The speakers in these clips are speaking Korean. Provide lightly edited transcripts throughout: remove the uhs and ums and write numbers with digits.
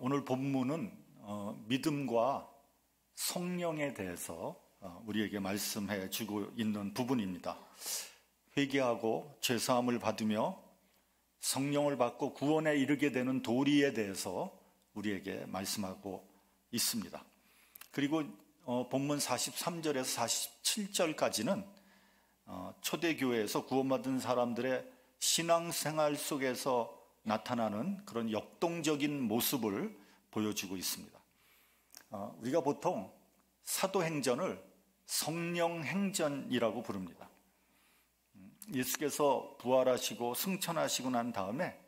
오늘 본문은 믿음과 성령에 대해서 우리에게 말씀해 주고 있는 부분입니다. 회개하고 죄사함을 받으며 성령을 받고 구원에 이르게 되는 도리에 대해서 우리에게 말씀하고 있습니다. 그리고 본문 43절에서 47절까지는 초대교회에서 구원받은 사람들의 신앙생활 속에서 나타나는 그런 역동적인 모습을 보여주고 있습니다. 우리가 보통 사도행전을 성령행전이라고 부릅니다. 예수께서 부활하시고 승천하시고 난 다음에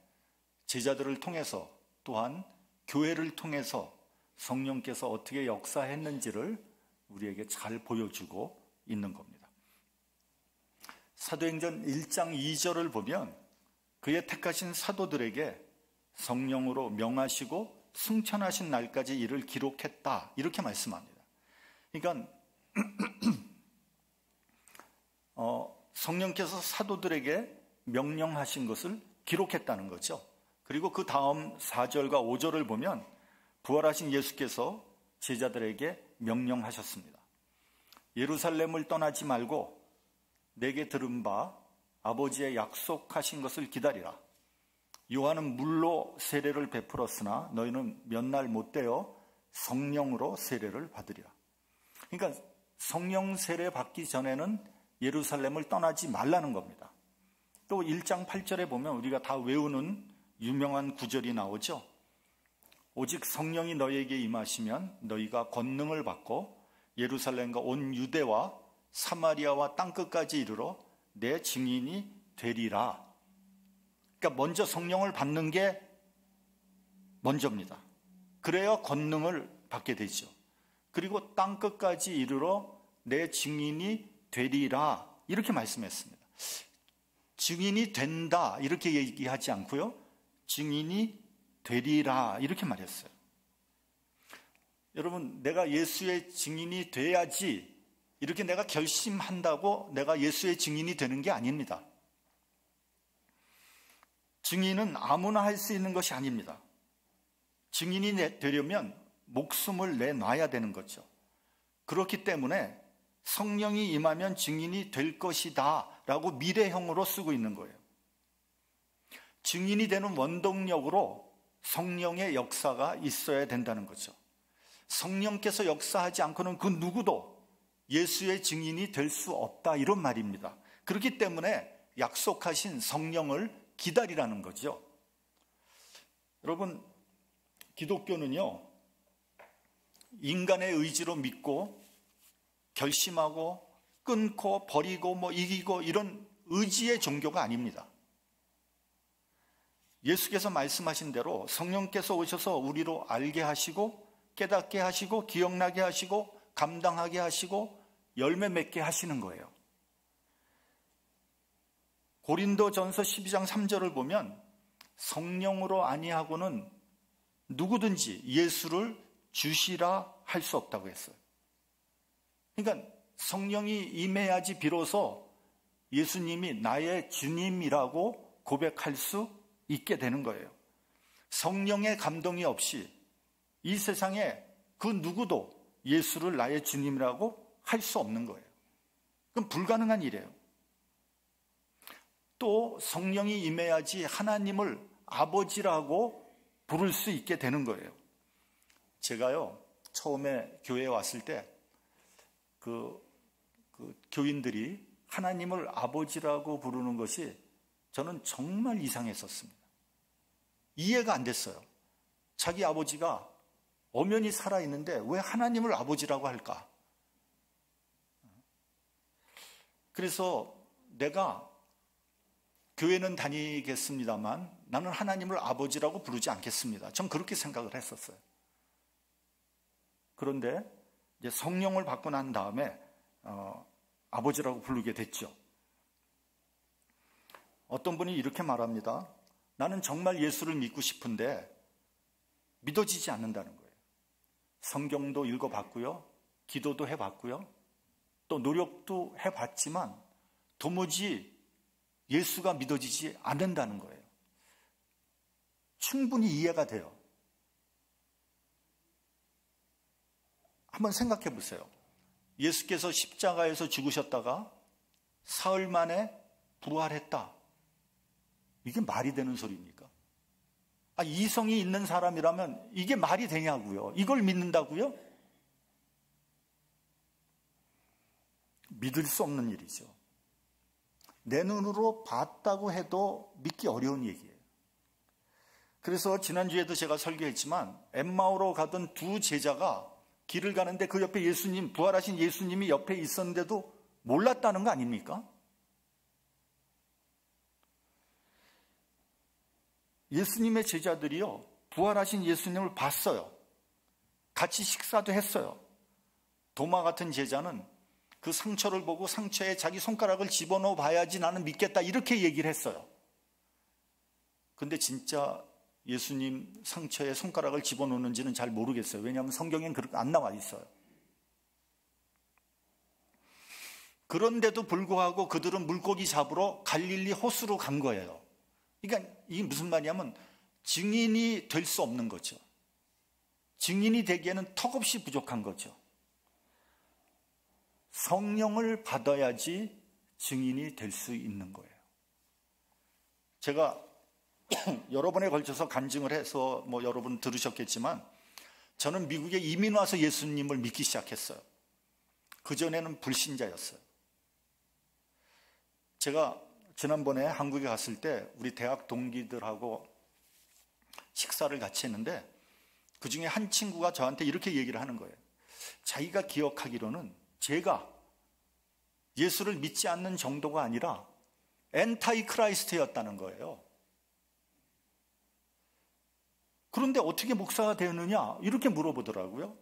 제자들을 통해서 또한 교회를 통해서 성령께서 어떻게 역사했는지를 우리에게 잘 보여주고 있는 겁니다. 사도행전 1장 2절을 보면 그의 택하신 사도들에게 성령으로 명하시고 승천하신 날까지 이를 기록했다, 이렇게 말씀합니다. 그러니까 성령께서 사도들에게 명령하신 것을 기록했다는 거죠. 그리고 그 다음 4절과 5절을 보면 부활하신 예수께서 제자들에게 명령하셨습니다. 예루살렘을 떠나지 말고 내게 들은 바 아버지의 약속하신 것을 기다리라. 요한은 물로 세례를 베풀었으나 너희는 몇 날 못 되어 성령으로 세례를 받으리라. 그러니까 성령 세례 받기 전에는 예루살렘을 떠나지 말라는 겁니다. 또 1장 8절에 보면 우리가 다 외우는 유명한 구절이 나오죠. 오직 성령이 너희에게 임하시면 너희가 권능을 받고 예루살렘과 온 유대와 사마리아와 땅끝까지 이르러 내 증인이 되리라. 그러니까 먼저 성령을 받는 게 먼저입니다. 그래야 권능을 받게 되죠. 그리고 땅끝까지 이르러 내 증인이 되리라, 이렇게 말씀했습니다. 증인이 된다 이렇게 얘기하지 않고요, 증인이 되리라 이렇게 말했어요. 여러분, 내가 예수의 증인이 돼야지 이렇게 내가 결심한다고 내가 예수의 증인이 되는 게 아닙니다. 증인은 아무나 할 수 있는 것이 아닙니다. 증인이 되려면 목숨을 내놔야 되는 거죠. 그렇기 때문에 성령이 임하면 증인이 될 것이다 라고 미래형으로 쓰고 있는 거예요. 증인이 되는 원동력으로 성령의 역사가 있어야 된다는 거죠. 성령께서 역사하지 않고는 그 누구도 예수의 증인이 될 수 없다, 이런 말입니다. 그렇기 때문에 약속하신 성령을 기다리라는 거죠. 여러분, 기독교는요, 인간의 의지로 믿고 결심하고 끊고 버리고 이기고 이런 의지의 종교가 아닙니다. 예수께서 말씀하신 대로 성령께서 오셔서 우리로 알게 하시고 깨닫게 하시고 기억나게 하시고 감당하게 하시고 열매 맺게 하시는 거예요. 고린도전서 12장 3절을 보면 성령으로 아니하고는 누구든지 예수를 주시라 할 수 없다고 했어요. 그러니까 성령이 임해야지 비로소 예수님이 나의 주님이라고 고백할 수 있게 되는 거예요. 성령의 감동이 없이 이 세상에 그 누구도 예수를 나의 주님이라고 할 수 없는 거예요. 그럼 불가능한 일이에요. 또 성령이 임해야지 하나님을 아버지라고 부를 수 있게 되는 거예요. 제가요, 처음에 교회에 왔을 때 그 교인들이 하나님을 아버지라고 부르는 것이 저는 정말 이상했었습니다. 이해가 안 됐어요. 자기 아버지가 엄연히 살아있는데 왜 하나님을 아버지라고 할까? 그래서 내가 교회는 다니겠습니다만 나는 하나님을 아버지라고 부르지 않겠습니다. 전 그렇게 생각을 했었어요. 그런데 이제 성령을 받고 난 다음에 아버지라고 부르게 됐죠. 어떤 분이 이렇게 말합니다. 나는 정말 예수를 믿고 싶은데 믿어지지 않는다는 거예요. 성경도 읽어봤고요, 기도도 해봤고요, 또 노력도 해봤지만 도무지 예수가 믿어지지 않는다는 거예요. 충분히 이해가 돼요. 한번 생각해 보세요. 예수께서 십자가에서 죽으셨다가 사흘 만에 부활했다. 이게 말이 되는 소리입니까? 이성이 있는 사람이라면 이게 말이 되냐고요? 이걸 믿는다고요? 믿을 수 없는 일이죠. 내 눈으로 봤다고 해도 믿기 어려운 얘기예요. 그래서 지난주에도 제가 설교했지만 엠마오로 가던 두 제자가 길을 가는데 그 옆에 예수님, 부활하신 예수님이 옆에 있었는데도 몰랐다는 거 아닙니까? 예수님의 제자들이요, 부활하신 예수님을 봤어요. 같이 식사도 했어요. 도마 같은 제자는 그 상처를 보고 상처에 자기 손가락을 집어넣어 봐야지 나는 믿겠다, 이렇게 얘기를 했어요. 근데 진짜 예수님 상처에 손가락을 집어넣는지는 잘 모르겠어요. 왜냐하면 성경엔 그렇게 안 나와 있어요. 그런데도 불구하고 그들은 물고기 잡으러 갈릴리 호수로 간 거예요. 그러니까 이게 무슨 말이냐면 증인이 될 수 없는 거죠. 증인이 되기에는 턱없이 부족한 거죠. 성령을 받아야지 증인이 될 수 있는 거예요. 제가 여러 번에 걸쳐서 간증을 해서 여러분 들으셨겠지만 저는 미국에 이민 와서 예수님을 믿기 시작했어요. 그전에는 불신자였어요. 제가 지난번에 한국에 갔을 때 우리 대학 동기들하고 식사를 같이 했는데 그중에 한 친구가 저한테 이렇게 얘기를 하는 거예요. 자기가 기억하기로는 제가 예수를 믿지 않는 정도가 아니라 엔타이 크라이스트였다는 거예요. 그런데 어떻게 목사가 되느냐 이렇게 물어보더라고요.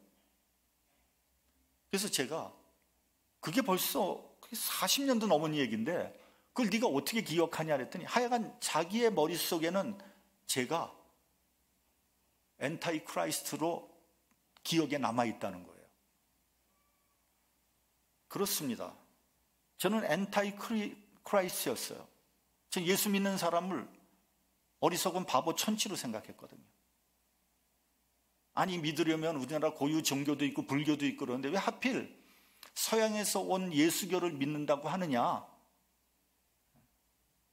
그래서 제가 그게 벌써 40년도 넘은 얘기인데 그걸 네가 어떻게 기억하냐 그랬더니 하여간 자기의 머릿속에는 제가 엔타이 크라이스트로 기억에 남아있다는 거예요. 그렇습니다. 저는 엔타이 크라이스트였어요. 저는 예수 믿는 사람을 어리석은 바보 천치로 생각했거든요. 아니, 믿으려면 우리나라 고유 종교도 있고 불교도 있고 그러는데 왜 하필 서양에서 온 예수교를 믿는다고 하느냐,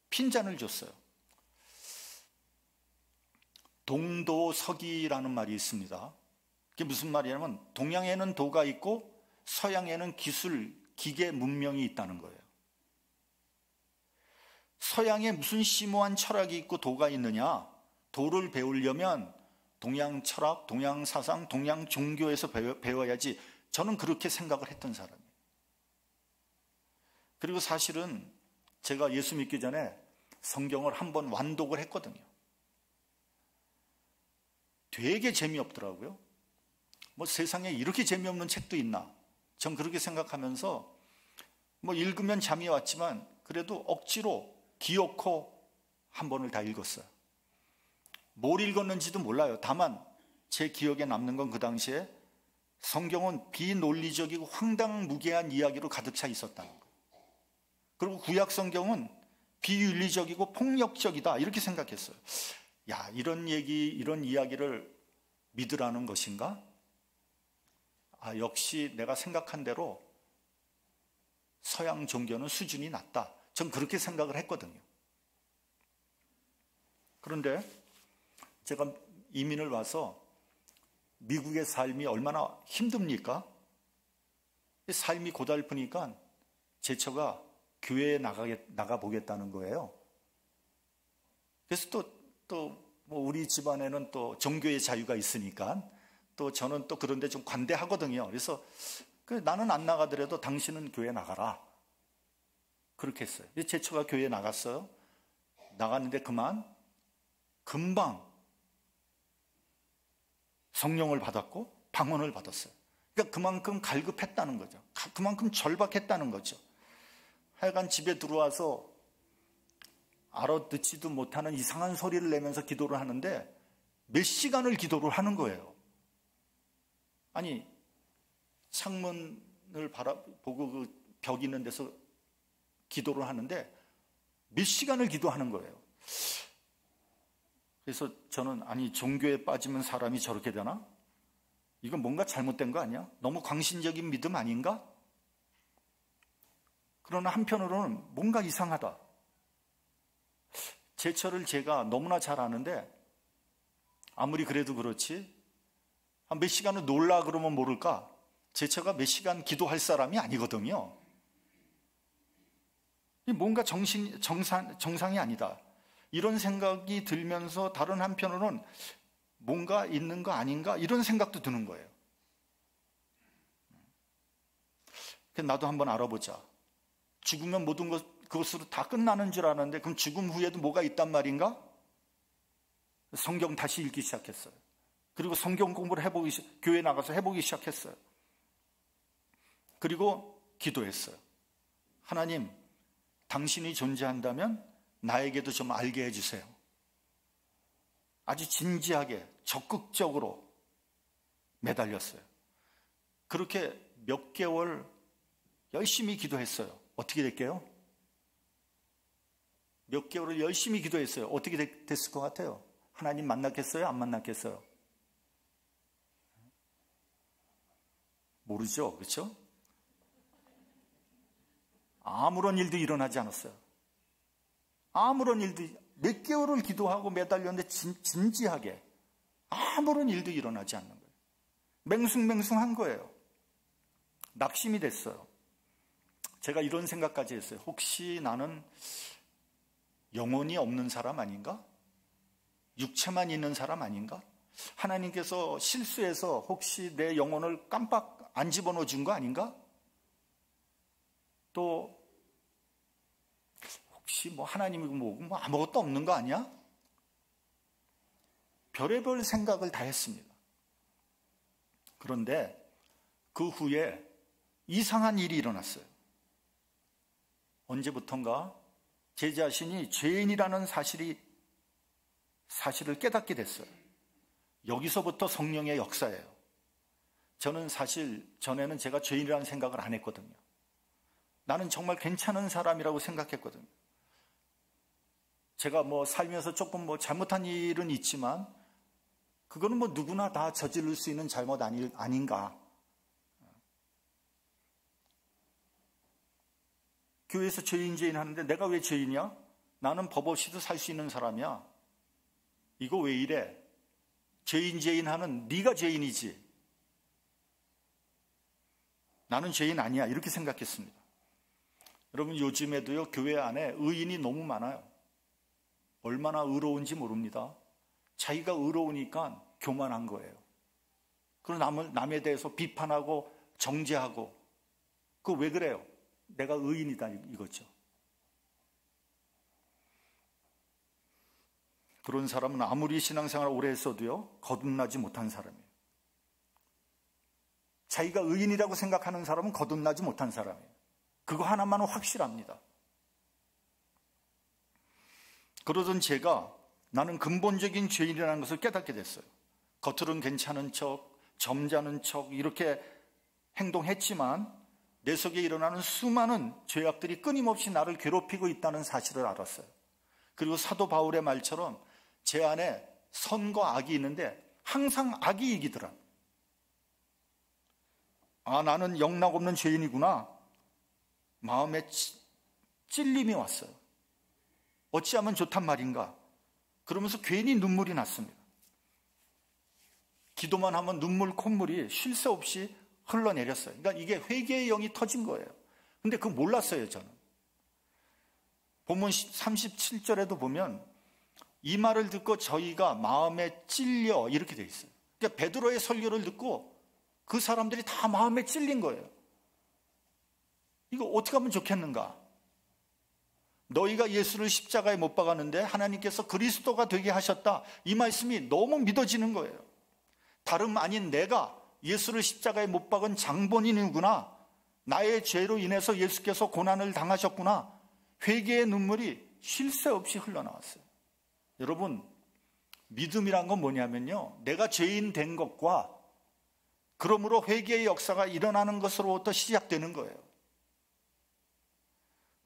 핀잔을 줬어요. 동도서기라는 말이 있습니다. 그게 무슨 말이냐면 동양에는 도가 있고 서양에는 기술, 기계, 문명이 있다는 거예요. 서양에 무슨 심오한 철학이 있고 도가 있느냐? 도를 배우려면 동양 철학, 동양 사상, 동양 종교에서 배워야지. 저는 그렇게 생각을 했던 사람이에요. 그리고 사실은 제가 예수 믿기 전에 성경을 한번 완독을 했거든요. 되게 재미없더라고요. 세상에 이렇게 재미없는 책도 있나? 전 그렇게 생각하면서 읽으면 잠이 왔지만 그래도 억지로 기어코 한 번을 다 읽었어요. 뭘 읽었는지도 몰라요. 다만 제 기억에 남는 건 그 당시에 성경은 비논리적이고 황당무계한 이야기로 가득 차 있었다는 거예요. 그리고 구약 성경은 비윤리적이고 폭력적이다 이렇게 생각했어요. 야, 이런 얘기, 이런 이야기를 믿으라는 것인가? 역시 내가 생각한 대로 서양 종교는 수준이 낮다. 전 그렇게 생각을 했거든요. 그런데 제가 이민을 와서 미국의 삶이 얼마나 힘듭니까? 삶이 고달프니까 제처가 교회에 나가보겠다는 거예요. 그래서 또 우리 집안에는 또 종교의 자유가 있으니까 또 저는 또 그런데 좀 관대하거든요. 그래서 나는 안 나가더라도 당신은 교회 나가라. 그렇게 했어요. 제처가 교회에 나갔어요. 나갔는데 금방 성령을 받았고 방언을 받았어요. 그러니까 그만큼 갈급했다는 거죠. 그만큼 절박했다는 거죠. 하여간 집에 들어와서 알아듣지도 못하는 이상한 소리를 내면서 기도를 하는데 몇 시간을 기도를 하는 거예요. 아니, 창문을 바라보고 그 벽 있는 데서 기도를 하는데 몇 시간을 기도하는 거예요. 그래서 저는 종교에 빠지면 사람이 저렇게 되나? 이건 뭔가 잘못된 거 아니야? 너무 광신적인 믿음 아닌가? 그러나 한편으로는 뭔가 이상하다. 제철을 제가 너무나 잘 아는데 아무리 그래도 그렇지 한 몇 시간을 놀라 그러면 모를까? 제처가 몇 시간 기도할 사람이 아니거든요. 뭔가 정상이 아니다. 이런 생각이 들면서 다른 한편으로는 뭔가 있는 거 아닌가? 이런 생각도 드는 거예요. 나도 한번 알아보자. 죽으면 모든 그것으로 다 끝나는 줄 아는데 그럼 죽음 후에도 뭐가 있단 말인가? 성경 다시 읽기 시작했어요. 그리고 성경 공부를 교회 나가서 해보기 시작했어요. 그리고 기도했어요. 하나님, 당신이 존재한다면 나에게도 좀 알게 해주세요. 아주 진지하게 적극적으로 매달렸어요. 그렇게 몇 개월 열심히 기도했어요. 어떻게 될게요? 몇 개월을 열심히 기도했어요. 어떻게 됐을 것 같아요? 하나님 만났겠어요? 안 만났겠어요? 모르죠. 그렇죠? 아무런 일도 일어나지 않았어요. 아무런 일도, 몇 개월을 기도하고 매달렸는데 진지하게 아무런 일도 일어나지 않는 거예요. 맹숭맹숭한 거예요. 낙심이 됐어요. 제가 이런 생각까지 했어요. 혹시 나는 영혼이 없는 사람 아닌가? 육체만 있는 사람 아닌가? 하나님께서 실수해서 혹시 내 영혼을 깜빡 안 집어넣어 준 거 아닌가? 또 혹시 뭐 하나님이 뭐 아무것도 없는 거 아니야? 별의별 생각을 다 했습니다. 그런데 그 후에 이상한 일이 일어났어요. 언제부턴가 제 자신이 죄인이라는 사실을 깨닫게 됐어요. 여기서부터 성령의 역사예요. 저는 사실 전에는 제가 죄인이라는 생각을 안 했거든요. 나는 정말 괜찮은 사람이라고 생각했거든요. 제가 살면서 조금 잘못한 일은 있지만 그거는 누구나 다 저지를 수 있는 잘못 아닌가. 교회에서 죄인 하는데 내가 왜 죄인이야? 나는 법 없이도 살 수 있는 사람이야. 이거 왜 이래? 죄인 하는 네가 죄인이지. 나는 죄인 아니야. 이렇게 생각했습니다. 여러분, 요즘에도요, 교회 안에 의인이 너무 많아요. 얼마나 의로운지 모릅니다. 자기가 의로우니까 교만한 거예요. 그리고 남에 대해서 비판하고 정죄하고. 그거 왜 그래요? 내가 의인이다 이거죠. 그런 사람은 아무리 신앙생활을 오래 했어도요, 거듭나지 못한 사람이에요. 자기가 의인이라고 생각하는 사람은 거듭나지 못한 사람이에요. 그거 하나만은 확실합니다. 그러던 제가 나는 근본적인 죄인이라는 것을 깨닫게 됐어요. 겉으로는 괜찮은 척, 점잖은 척 이렇게 행동했지만 내 속에 일어나는 수많은 죄악들이 끊임없이 나를 괴롭히고 있다는 사실을 알았어요. 그리고 사도 바울의 말처럼 제 안에 선과 악이 있는데 항상 악이 이기더라. 나는 영락 없는 죄인이구나. 마음에 찔림이 왔어요. 어찌하면 좋단 말인가. 그러면서 괜히 눈물이 났습니다. 기도만 하면 눈물 콧물이 쉴 새 없이 흘러내렸어요. 그러니까 이게 회개의 영이 터진 거예요. 근데 그거 몰랐어요, 저는. 본문 37절에도 보면 이 말을 듣고 저희가 마음에 찔려 이렇게 돼 있어요. 그러니까 베드로의 설교를 듣고 그 사람들이 다 마음에 찔린 거예요. 이거 어떻게 하면 좋겠는가? 너희가 예수를 십자가에 못 박았는데 하나님께서 그리스도가 되게 하셨다. 이 말씀이 너무 믿어지는 거예요. 다름 아닌 내가 예수를 십자가에 못 박은 장본인이구나. 나의 죄로 인해서 예수께서 고난을 당하셨구나. 회개의 눈물이 쉴 새 없이 흘러나왔어요. 여러분, 믿음이란 건 뭐냐면요, 내가 죄인 된 것과 그러므로 회개의 역사가 일어나는 것으로부터 시작되는 거예요.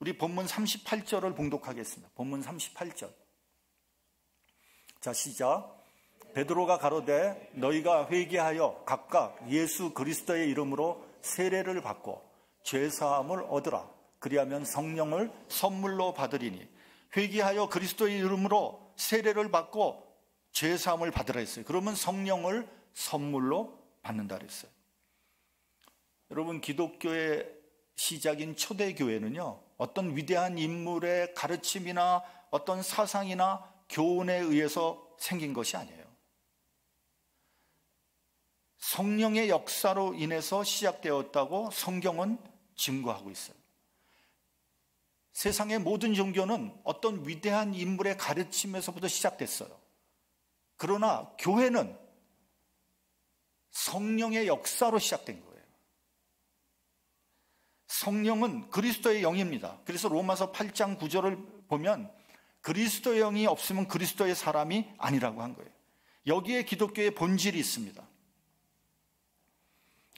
우리 본문 38절을 봉독하겠습니다. 본문 38절. 자, 시작. 베드로가 가로되 너희가 회개하여 각각 예수 그리스도의 이름으로 세례를 받고 죄사함을 얻으라. 그리하면 성령을 선물로 받으리니. 회개하여 그리스도의 이름으로 세례를 받고 죄사함을 받으라 했어요. 그러면 성령을 선물로 받는다 그랬어요. 여러분, 기독교의 시작인 초대교회는요, 어떤 위대한 인물의 가르침이나 어떤 사상이나 교훈에 의해서 생긴 것이 아니에요. 성령의 역사로 인해서 시작되었다고 성경은 증거하고 있어요. 세상의 모든 종교는 어떤 위대한 인물의 가르침에서부터 시작됐어요. 그러나 교회는 성령의 역사로 시작된 거예요. 성령은 그리스도의 영입니다. 그래서 로마서 8장 9절을 보면 그리스도의 영이 없으면 그리스도의 사람이 아니라고 한 거예요. 여기에 기독교의 본질이 있습니다.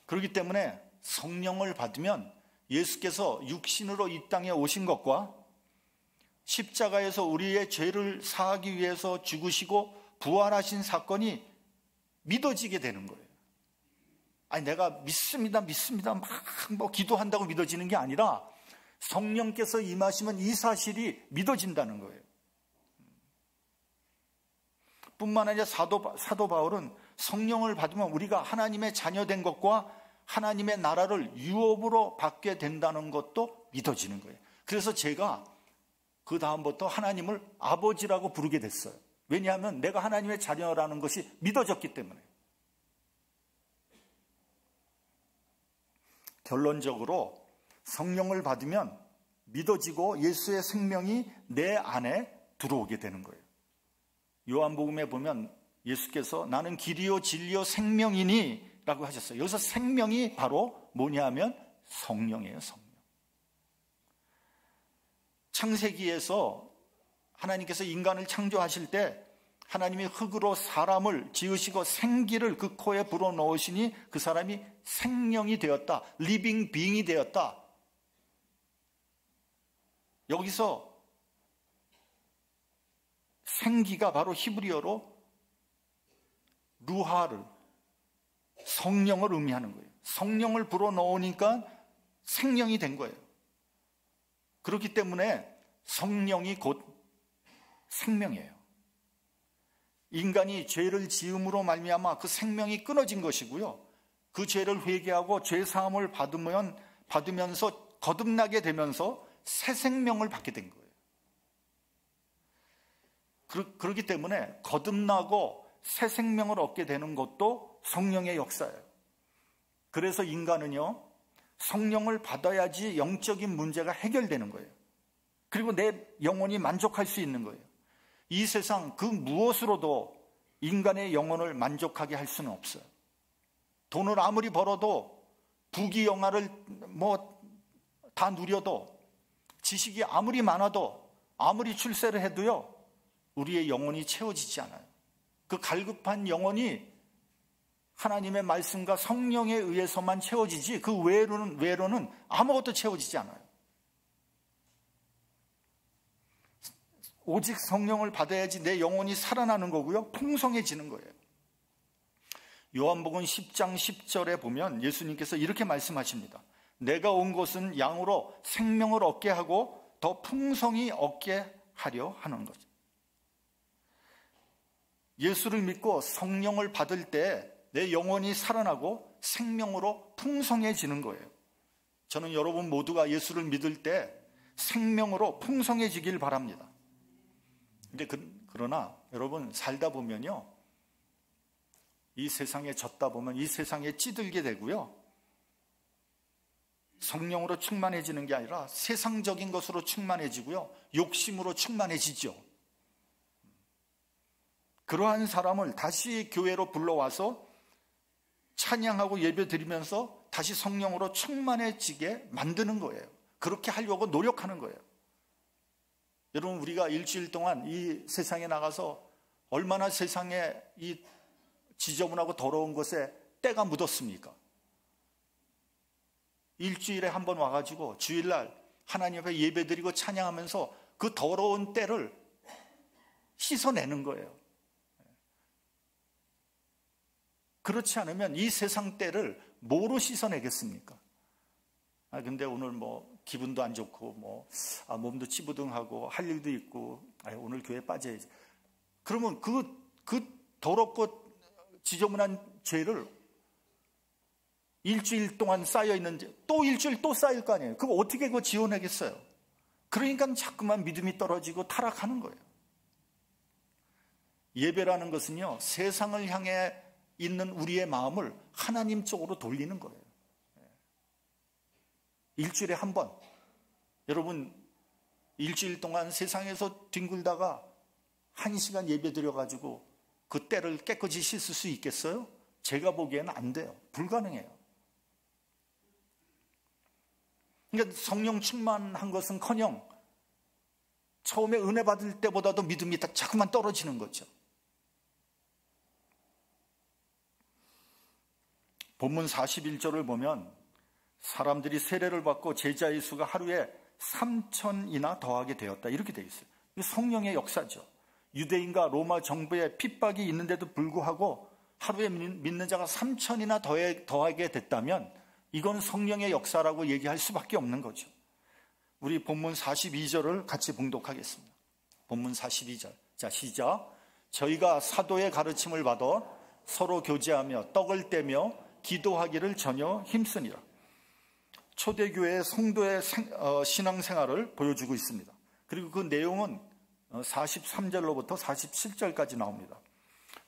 그렇기 때문에 성령을 받으면 예수께서 육신으로 이 땅에 오신 것과 십자가에서 우리의 죄를 사하기 위해서 죽으시고 부활하신 사건이 믿어지게 되는 거예요. 아니, 내가 믿습니다 막 뭐 기도한다고 믿어지는 게 아니라 성령께서 임하시면 이 사실이 믿어진다는 거예요. 뿐만 아니라 사도 바울은 성령을 받으면 우리가 하나님의 자녀된 것과 하나님의 나라를 유업으로 받게 된다는 것도 믿어지는 거예요. 그래서 제가 그 다음부터 하나님을 아버지라고 부르게 됐어요. 왜냐하면 내가 하나님의 자녀라는 것이 믿어졌기 때문에. 결론적으로 성령을 받으면 믿어지고 예수의 생명이 내 안에 들어오게 되는 거예요. 요한복음에 보면 예수께서 나는 길이요 진리요 생명이니 라고 하셨어요. 여기서 생명이 바로 뭐냐면 성령이에요. 성령. 창세기에서 하나님께서 인간을 창조하실 때 하나님이 흙으로 사람을 지으시고 생기를 그 코에 불어넣으시니 그 사람이 생명이 되었다. 리빙 빙이 되었다. 여기서 생기가 바로 히브리어로 루하를, 성령을 의미하는 거예요. 성령을 불어넣으니까 생명이 된 거예요. 그렇기 때문에 성령이 곧 생명이에요. 인간이 죄를 지음으로 말미암아 그 생명이 끊어진 것이고요. 그 죄를 회개하고 죄 사함을 받으면서 거듭나게 되면서 새 생명을 받게 된 거예요. 그렇기 때문에 거듭나고 새 생명을 얻게 되는 것도 성령의 역사예요. 그래서 인간은요, 성령을 받아야지 영적인 문제가 해결되는 거예요. 그리고 내 영혼이 만족할 수 있는 거예요. 이 세상 그 무엇으로도 인간의 영혼을 만족하게 할 수는 없어요. 돈을 아무리 벌어도 부귀영화를 다 누려도 지식이 아무리 많아도 아무리 출세를 해도요, 우리의 영혼이 채워지지 않아요. 그 갈급한 영혼이 하나님의 말씀과 성령에 의해서만 채워지지 그 외로는 아무것도 채워지지 않아요. 오직 성령을 받아야지 내 영혼이 살아나는 거고요, 풍성해지는 거예요. 요한복음 10장 10절에 보면 예수님께서 이렇게 말씀하십니다. 내가 온 것은 양으로 생명을 얻게 하고 더 풍성히 얻게 하려 하는 거죠. 예수를 믿고 성령을 받을 때 내 영혼이 살아나고 생명으로 풍성해지는 거예요. 저는 여러분 모두가 예수를 믿을 때 생명으로 풍성해지길 바랍니다. 근데 그러나 여러분 살다 보면요, 이 세상에 젖다 보면 이 세상에 찌들게 되고요, 성령으로 충만해지는 게 아니라 세상적인 것으로 충만해지고요, 욕심으로 충만해지죠. 그러한 사람을 다시 교회로 불러와서 찬양하고 예배드리면서 다시 성령으로 충만해지게 만드는 거예요. 그렇게 하려고 노력하는 거예요. 여러분, 우리가 일주일 동안 이 세상에 나가서 얼마나 세상에 이 지저분하고 더러운 것에 때가 묻었습니까? 일주일에 한 번 와가지고 주일날 하나님 앞에 예배드리고 찬양하면서 그 더러운 때를 씻어내는 거예요. 그렇지 않으면 이 세상 때를 뭐로 씻어내겠습니까? 근데 오늘 기분도 안 좋고 몸도 찌부둥하고 할 일도 있고 오늘 교회 빠져야지. 그러면 그 더럽고 지저분한 죄를 일주일 동안 쌓여 있는지 또 일주일 또 쌓일 거 아니에요. 그거 어떻게 그거 지워내겠어요? 그러니까 자꾸만 믿음이 떨어지고 타락하는 거예요. 예배라는 것은요, 세상을 향해 있는 우리의 마음을 하나님 쪽으로 돌리는 거예요. 일주일에 한 번. 여러분, 일주일 동안 세상에서 뒹굴다가 1시간 예배 드려가지고 그 때를 깨끗이 씻을 수 있겠어요? 제가 보기에는 안 돼요. 불가능해요. 그러니까 성령 충만한 것은커녕 처음에 은혜 받을 때보다도 믿음이 자꾸만 떨어지는 거죠. 본문 41절을 보면 사람들이 세례를 받고 제자의 수가 하루에 3,000이나 더하게 되었다. 이렇게 되어 있어요. 성령의 역사죠. 유대인과 로마 정부의 핍박이 있는데도 불구하고 하루에 믿는 자가 3,000이나 더하게 됐다면 이건 성령의 역사라고 얘기할 수밖에 없는 거죠. 우리 본문 42절을 같이 봉독하겠습니다. 본문 42절. 자, 시작. 저희가 사도의 가르침을 받아 서로 교제하며 떡을 떼며 기도하기를 전혀 힘쓰니라. 초대교회의 성도의 신앙생활을 보여주고 있습니다. 그리고 그 내용은 43절로부터 47절까지 나옵니다.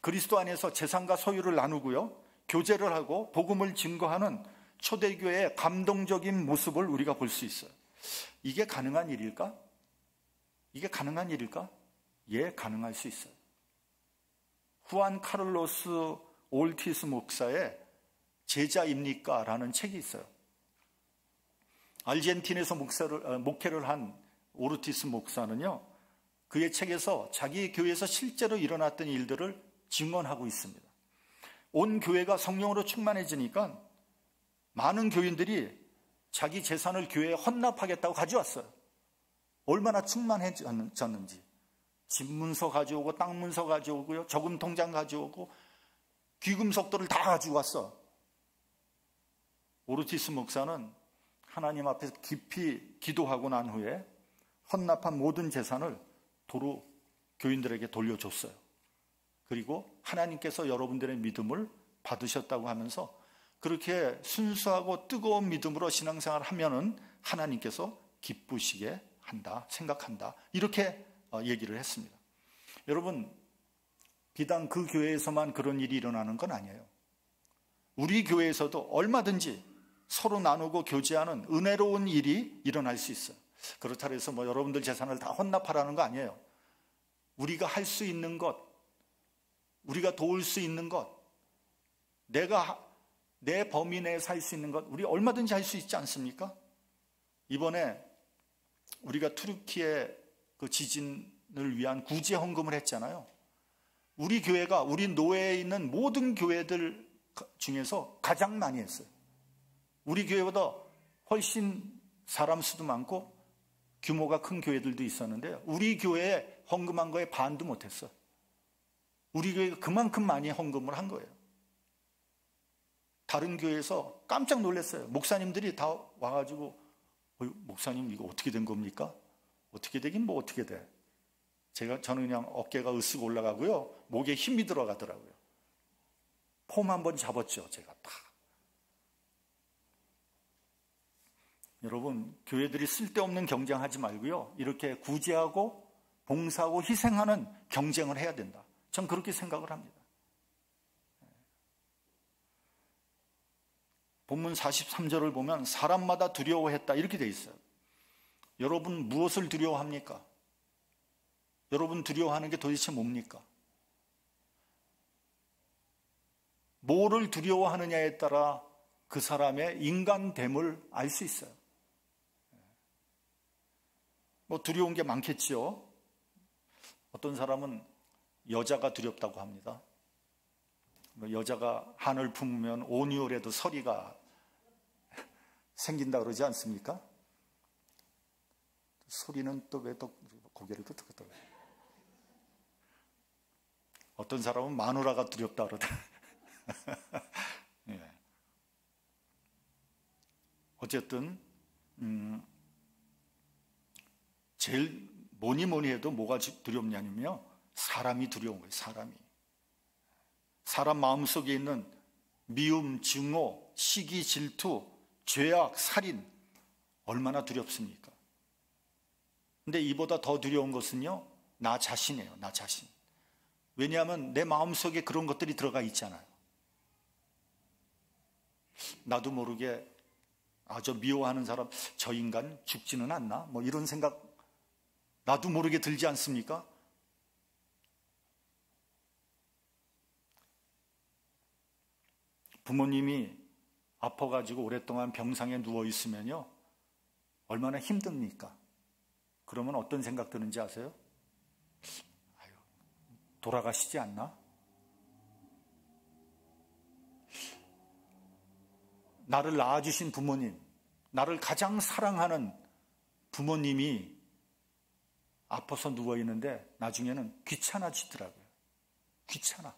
그리스도 안에서 재산과 소유를 나누고요, 교제를 하고 복음을 증거하는 초대교회의 감동적인 모습을 우리가 볼 수 있어요. 이게 가능한 일일까? 이게 가능한 일일까? 예, 가능할 수 있어요. 후안 카를로스 올티스 목사의 제자입니까? 라는 책이 있어요. 아르헨티나에서 목회를 한 오르티스 목사는요, 그의 책에서 자기 교회에서 실제로 일어났던 일들을 증언하고 있습니다. 온 교회가 성령으로 충만해지니까 많은 교인들이 자기 재산을 교회에 헌납하겠다고 가져왔어요. 얼마나 충만해졌는지. 집 문서 가져오고 땅 문서 가져오고요, 저금 통장 가져오고 귀금속들을 다 가지고 왔어. 오르티스 목사는 하나님 앞에서 깊이 기도하고 난 후에 헌납한 모든 재산을 도로 교인들에게 돌려줬어요. 그리고 하나님께서 여러분들의 믿음을 받으셨다고 하면서 그렇게 순수하고 뜨거운 믿음으로 신앙생활을 하면은 하나님께서 기쁘시게 한다, 생각한다, 이렇게 얘기를 했습니다. 여러분, 비단 그 교회에서만 그런 일이 일어나는 건 아니에요. 우리 교회에서도 얼마든지 서로 나누고 교제하는 은혜로운 일이 일어날 수 있어요. 그렇다고 해서 여러분들 재산을 다 헌납하라는 거 아니에요. 우리가 할 수 있는 것, 우리가 도울 수 있는 것, 내가 내 범위 내에서 할 수 있는 것, 우리 얼마든지 할 수 있지 않습니까? 이번에 우리가 투르키의 그 지진을 위한 구제 헌금을 했잖아요. 우리 교회가 우리 노예에 있는 모든 교회들 중에서 가장 많이 했어요. 우리 교회보다 훨씬 사람 수도 많고 규모가 큰 교회들도 있었는데요, 우리 교회에 헌금한 거에 반도 못했어요. 우리 교회가 그만큼 많이 헌금을 한 거예요. 다른 교회에서 깜짝 놀랐어요. 목사님들이 다 와가지고 목사님 이거 어떻게 된 겁니까? 어떻게 되긴 어떻게 돼. 저는 그냥 어깨가 으쓱 올라가고요, 목에 힘이 들어가더라고요. 폼 한번 잡았죠, 제가 다. 여러분, 교회들이 쓸데없는 경쟁하지 말고요, 이렇게 구제하고 봉사하고 희생하는 경쟁을 해야 된다. 전 그렇게 생각을 합니다. 본문 43절을 보면 사람마다 두려워했다, 이렇게 돼 있어요. 여러분 무엇을 두려워합니까? 여러분 두려워하는 게 도대체 뭡니까? 뭐를 두려워하느냐에 따라 그 사람의 인간됨을 알 수 있어요. 두려운 게 많겠죠. 어떤 사람은 여자가 두렵다고 합니다. 여자가 한을 품으면 온유월에도 서리가 생긴다 그러지 않습니까? 소리는 또 왜 또 고개를 끄덕끄덕. 어떤 사람은 마누라가 두렵다 그러다. 예. 어쨌든 제일 뭐니 해도 뭐가 두렵냐면요, 사람이 두려운 거예요. 사람 마음속에 있는 미움, 증오, 시기, 질투, 죄악, 살인, 얼마나 두렵습니까? 근데 이보다 더 두려운 것은요, 나 자신이에요. 나 자신. 왜냐하면 내 마음속에 그런 것들이 들어가 있잖아요. 나도 모르게 저 미워하는 사람, 저 인간 죽지는 않나? 뭐 이런 생각 나도 모르게 들지 않습니까? 부모님이 아파가지고 오랫동안 병상에 누워 있으면요, 얼마나 힘듭니까? 그러면 어떤 생각 드는지 아세요? 돌아가시지 않나? 나를 낳아주신 부모님, 나를 가장 사랑하는 부모님이 아파서 누워있는데 나중에는 귀찮아지더라고요. 귀찮아.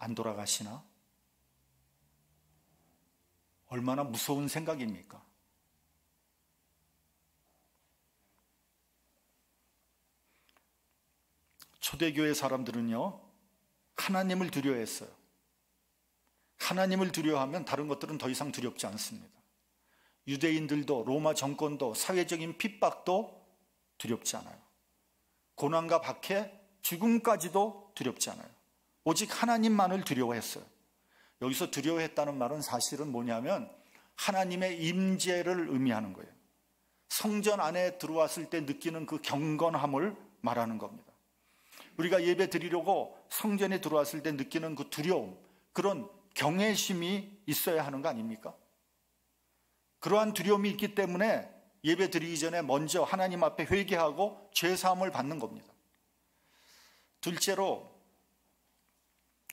안 돌아가시나? 얼마나 무서운 생각입니까? 초대교회 사람들은요, 하나님을 두려워했어요. 하나님을 두려워하면 다른 것들은 더 이상 두렵지 않습니다. 유대인들도, 로마 정권도, 사회적인 핍박도 두렵지 않아요. 고난과 박해, 죽음까지도 두렵지 않아요. 오직 하나님만을 두려워했어요. 여기서 두려워했다는 말은 사실은 뭐냐면 하나님의 임재를 의미하는 거예요. 성전 안에 들어왔을 때 느끼는 그 경건함을 말하는 겁니다. 우리가 예배 드리려고 성전에 들어왔을 때 느끼는 그 두려움, 그런 경외심이 있어야 하는 거 아닙니까? 그러한 두려움이 있기 때문에 예배 드리기 전에 먼저 하나님 앞에 회개하고 죄사함을 받는 겁니다. 둘째로,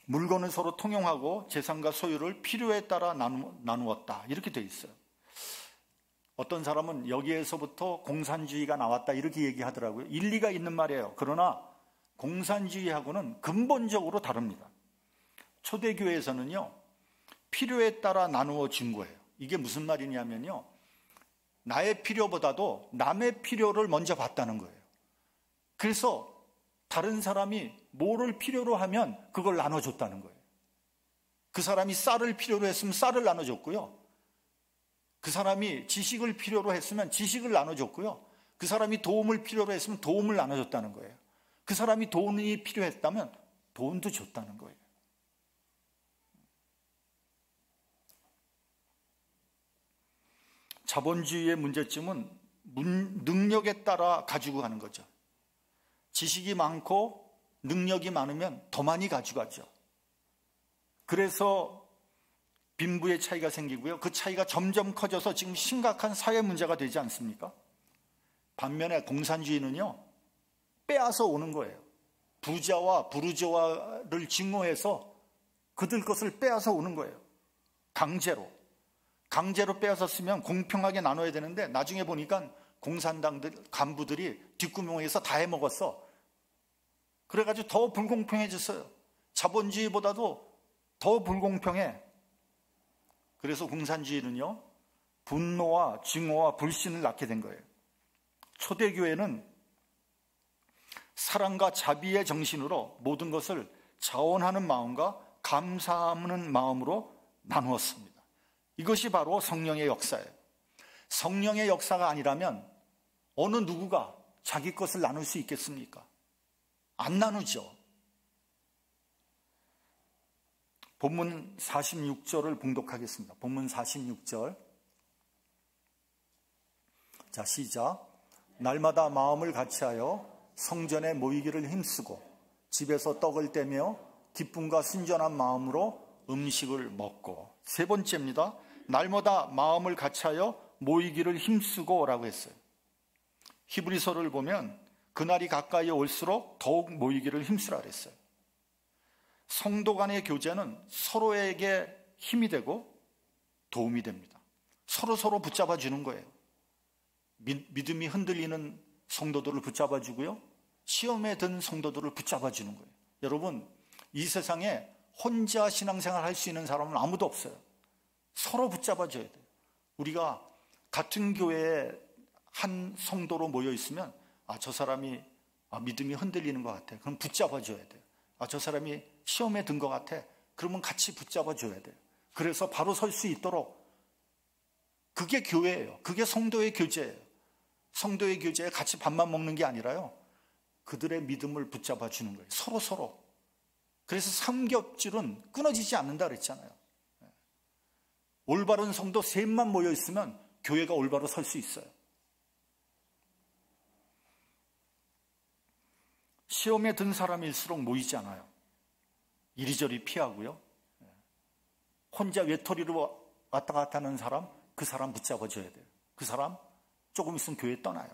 물건을 서로 통용하고 재산과 소유를 필요에 따라 나누었다, 이렇게 돼 있어요. 어떤 사람은 여기에서부터 공산주의가 나왔다 이렇게 얘기하더라고요. 일리가 있는 말이에요. 그러나 공산주의하고는 근본적으로 다릅니다. 초대교회에서는요, 필요에 따라 나누어 준 거예요. 이게 무슨 말이냐면요, 나의 필요보다도 남의 필요를 먼저 봤다는 거예요. 그래서 다른 사람이 뭐를 필요로 하면 그걸 나눠줬다는 거예요. 그 사람이 쌀을 필요로 했으면 쌀을 나눠줬고요, 그 사람이 지식을 필요로 했으면 지식을 나눠줬고요, 그 사람이 도움을 필요로 했으면 도움을 나눠줬다는 거예요. 그 사람이 돈이 필요했다면 돈도 줬다는 거예요. 자본주의의 문제점은 능력에 따라 가지고 가는 거죠. 지식이 많고 능력이 많으면 더 많이 가져가죠. 그래서 빈부의 차이가 생기고요. 그 차이가 점점 커져서 지금 심각한 사회 문제가 되지 않습니까? 반면에 공산주의는요, 빼앗아 오는 거예요. 부자와 부르주아를 증오해서 그들 것을 빼앗아 오는 거예요. 강제로 빼앗았으면 공평하게 나눠야 되는데 나중에 보니까 공산당들 간부들이 뒷구멍에서 다 해먹었어. 그래가지고 더 불공평해졌어요. 자본주의보다도 더 불공평해. 그래서 공산주의는요, 분노와 증오와 불신을 낳게 된 거예요. 초대교회는 사랑과 자비의 정신으로 모든 것을 자원하는 마음과 감사하는 마음으로 나누었습니다. 이것이 바로 성령의 역사예요. 성령의 역사가 아니라면 어느 누구가 자기 것을 나눌 수 있겠습니까? 안 나누죠. 본문 46절을 봉독하겠습니다. 본문 46절. 자, 시작. 날마다 마음을 같이하여 성전에 모이기를 힘쓰고 집에서 떡을 떼며 기쁨과 순전한 마음으로 음식을 먹고. 세 번째입니다. 날마다 마음을 같이하여 모이기를 힘쓰고 라고 했어요. 히브리서를 보면 그날이 가까이 올수록 더욱 모이기를 힘쓰라 그랬어요. 성도 간의 교제는 서로에게 힘이 되고 도움이 됩니다. 서로 붙잡아 주는 거예요. 믿음이 흔들리는 성도들을 붙잡아 주고요, 시험에 든 성도들을 붙잡아 주는 거예요. 여러분, 이 세상에 혼자 신앙생활 할 수 있는 사람은 아무도 없어요. 서로 붙잡아 줘야 돼요. 우리가 같은 교회에 한 성도로 모여 있으면 저 사람이 믿음이 흔들리는 것 같아. 그럼 붙잡아 줘야 돼요. 저 사람이 시험에 든 것 같아. 그러면 같이 붙잡아 줘야 돼요. 그래서 바로 설 수 있도록. 그게 교회예요. 그게 성도의 교제예요. 성도의 교제에 같이 밥만 먹는 게 아니라요, 그들의 믿음을 붙잡아 주는 거예요. 서로. 그래서 삼겹줄은 끊어지지 않는다 그랬잖아요. 올바른 성도 셋만 모여 있으면 교회가 올바로 설 수 있어요. 시험에 든 사람일수록 모이지 않아요. 이리저리 피하고요. 혼자 외톨이로 왔다 갔다 하는 사람, 그 사람 붙잡아줘야 돼요. 그 사람 조금 있으면 교회 떠나요.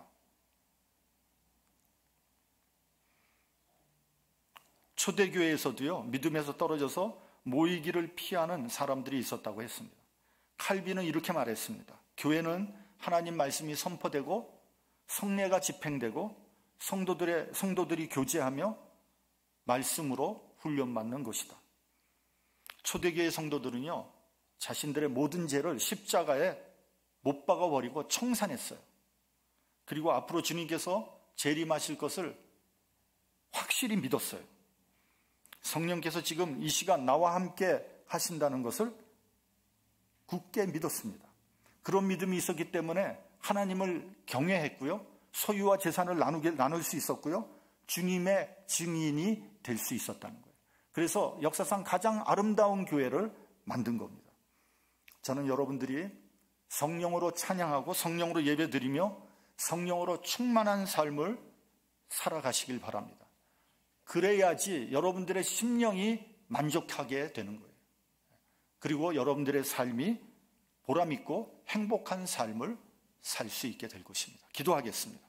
초대교회에서도요, 믿음에서 떨어져서 모이기를 피하는 사람들이 있었다고 했습니다. 칼빈은 이렇게 말했습니다. 교회는 하나님 말씀이 선포되고 성례가 집행되고 성도들이 교제하며 말씀으로 훈련받는 것이다. 초대교회 성도들은요, 자신들의 모든 죄를 십자가에 못 박아버리고 청산했어요. 그리고 앞으로 주님께서 재림하실 것을 확실히 믿었어요. 성령께서 지금 이 시간 나와 함께 하신다는 것을 굳게 믿었습니다. 그런 믿음이 있었기 때문에 하나님을 경외했고요, 소유와 재산을 나눌 수 있었고요, 주님의 증인이 될 수 있었다는 거예요. 그래서 역사상 가장 아름다운 교회를 만든 겁니다. 저는 여러분들이 성령으로 찬양하고 성령으로 예배드리며 성령으로 충만한 삶을 살아가시길 바랍니다. 그래야지 여러분들의 심령이 만족하게 되는 거예요. 그리고 여러분들의 삶이 보람있고 행복한 삶을 살 수 있게 될 것입니다. 기도하겠습니다.